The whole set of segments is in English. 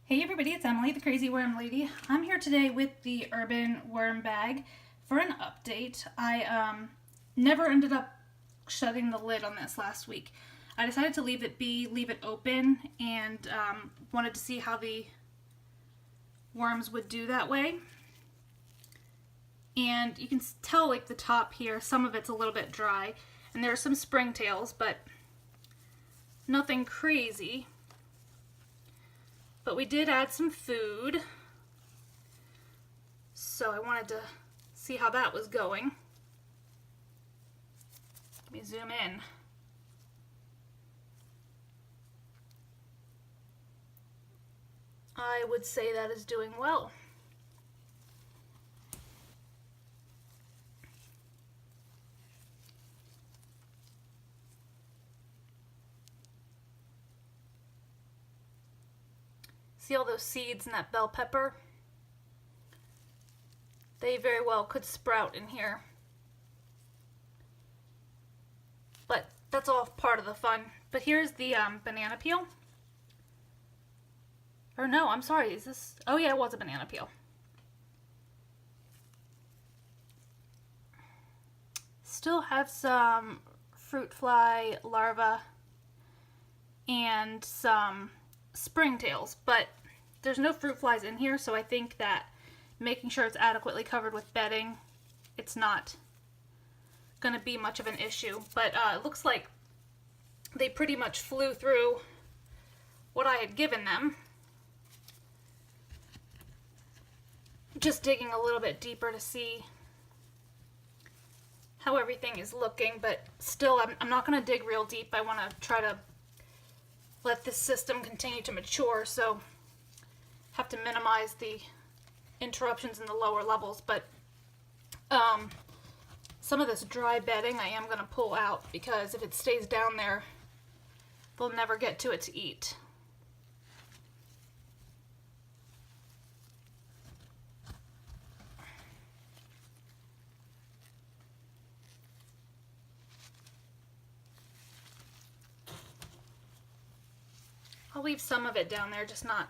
Hey everybody, it's Emily, the Crazy Worm Lady. I'm here today with the Urban Worm Bag for an update. I never ended up shutting the lid on this last week. I decided to leave it open, and wanted to see how the worms would do that way. And you can tell, like, the top here, some of it's a little bit dry, and there are some springtails, but nothing crazy. But we did add some food, so I wanted to see how that was going. Let me zoom in. I would say that is doing well. See all those seeds in that bell pepper? They very well could sprout in here. But that's all part of the fun. But here's the banana peel. Or no, I'm sorry, is this... Oh yeah, it was a banana peel. Still have some fruit fly larvae and some springtails, but there's no fruit flies in here, so I think that making sure it's adequately covered with bedding, it's not going to be much of an issue. But it looks like they pretty much flew through what I had given them. Just digging a little bit deeper to see how everything is looking, but still I'm not going to dig real deep. I want to try to let this system continue to mature, so have to minimize the interruptions in the lower levels. But some of this dry bedding I am going to pull out, because if it stays down there, they'll never get to it to eat. I'll leave some of it down there, just not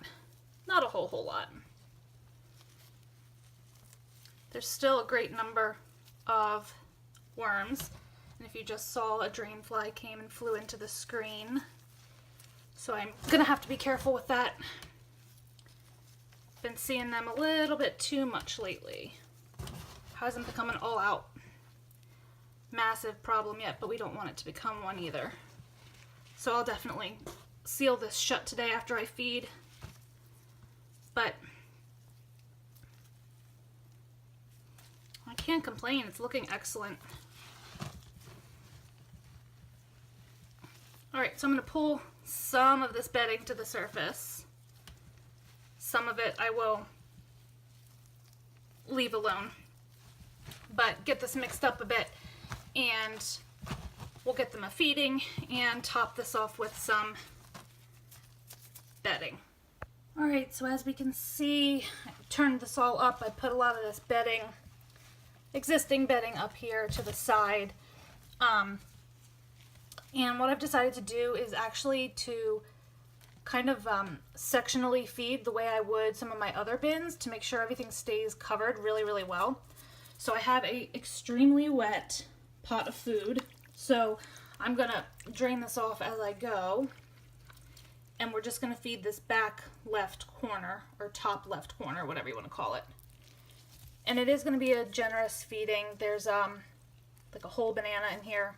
a whole lot. There's still a great number of worms, and if you just saw, a drain fly came and flew into the screen, so I'm gonna have to be careful with that. Been seeing them a little bit too much lately. Hasn't become an all-out massive problem yet, but we don't want it to become one either. So I'll definitely seal this shut today after I feed. But I can't complain, it's looking excellent. Alright, so I'm going to pull some of this bedding to the surface. Some of it I will leave alone, but get this mixed up a bit, and we'll get them a feeding and top this off with some bedding. Alright, so as we can see, I turned this all up. I put a lot of this bedding, existing bedding, up here to the side. And what I've decided to do is actually to kind of sectionally feed the way I would some of my other bins, to make sure everything stays covered really, really well. So I have a extremely wet pot of food. So I'm gonna drain this off as I go. And we're just going to feed this back left corner, or top left corner, whatever you want to call it. And it is going to be a generous feeding. There's like a whole banana in here.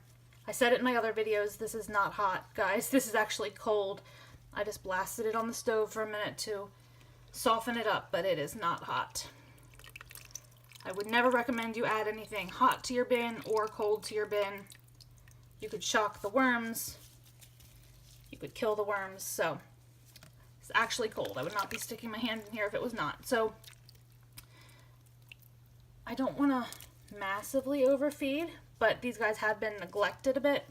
I said it in my other videos, this is not hot, guys. This is actually cold. I just blasted it on the stove for a minute to soften it up, but it is not hot. I would never recommend you add anything hot to your bin or cold to your bin. You could shock the worms. You could kill the worms, so it's actually cold. I would not be sticking my hand in here if it was not. So I don't want to massively overfeed, but these guys have been neglected a bit.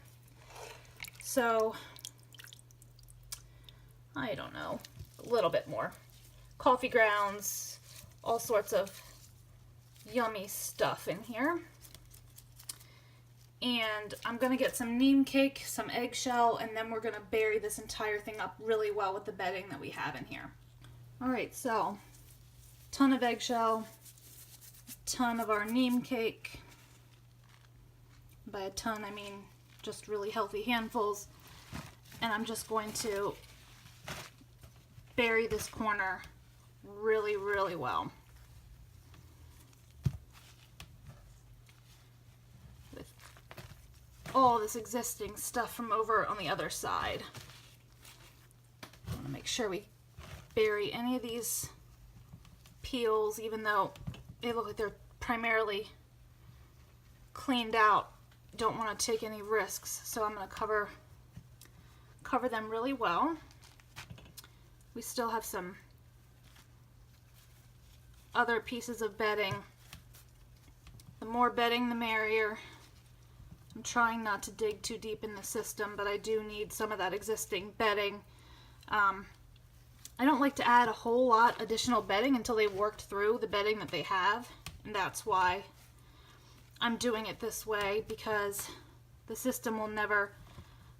So I don't know, a little bit more. Coffee grounds, all sorts of yummy stuff in here. And I'm going to get some neem cake, some eggshell, and then we're going to bury this entire thing up really well with the bedding that we have in here. Alright, so ton of eggshell, ton of our neem cake. By a ton, I mean just really healthy handfuls. And I'm just going to bury this corner really, really well. With all this existing stuff from over on the other side. I want to make sure we bury any of these peels, even though they look like they're primarily cleaned out. Don't want to take any risks, so I'm going to cover them really well. We still have some other pieces of bedding. The more bedding, the merrier. I'm trying not to dig too deep in the system, but I do need some of that existing bedding. I don't like to add a whole lot additional bedding until they've worked through the bedding that they have, and that's why I'm doing it this way, because the system will never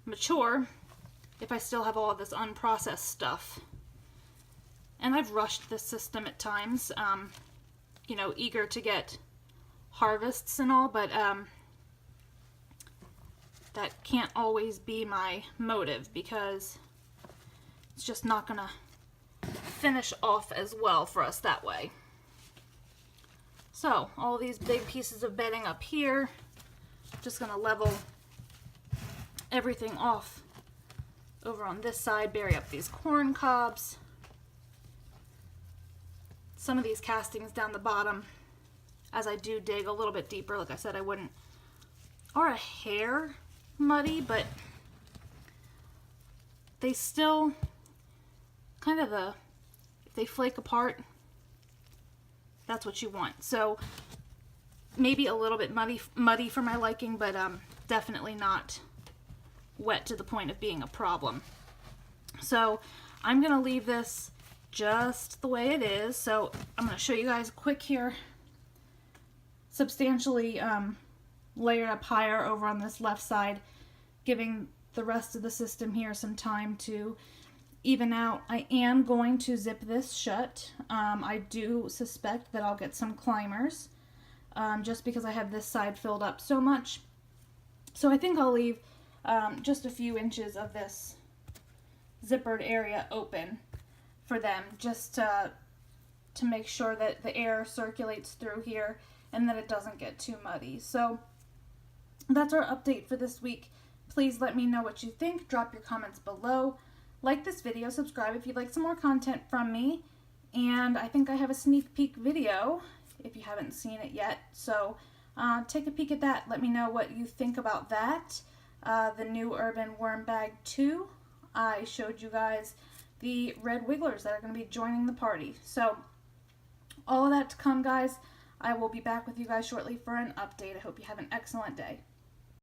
mature if I still have all of this unprocessed stuff. And I've rushed this system at times, you know, eager to get harvests and all, but that can't always be my motive, because it's just not gonna finish off as well for us that way. So all these big pieces of bedding up here, just gonna level everything off over on this side, bury up these corn cobs. Some of these castings down the bottom, as I do dig a little bit deeper, like I said, I wouldn't, are a hair muddy, but they still kind of if they flake apart, that's what you want. So maybe a little bit muddy for my liking, but definitely not wet to the point of being a problem. So I'm gonna leave this just the way it is. So I'm gonna show you guys quick here, substantially layered up higher over on this left side, giving the rest of the system here some time to even out. I am going to zip this shut. I do suspect that I'll get some climbers, just because I have this side filled up so much. So I think I'll leave just a few inches of this zippered area open for them, just to make sure that the air circulates through here and that it doesn't get too muddy. So that's our update for this week. Please let me know what you think. Drop your comments below. Like this video, subscribe if you'd like some more content from me, and I think I have a sneak peek video if you haven't seen it yet, so take a peek at that. Let me know what you think about that. The new Urban Worm Bag 2, I showed you guys the red wigglers that are going to be joining the party. So all of that to come, guys. I will be back with you guys shortly for an update. I hope you have an excellent day.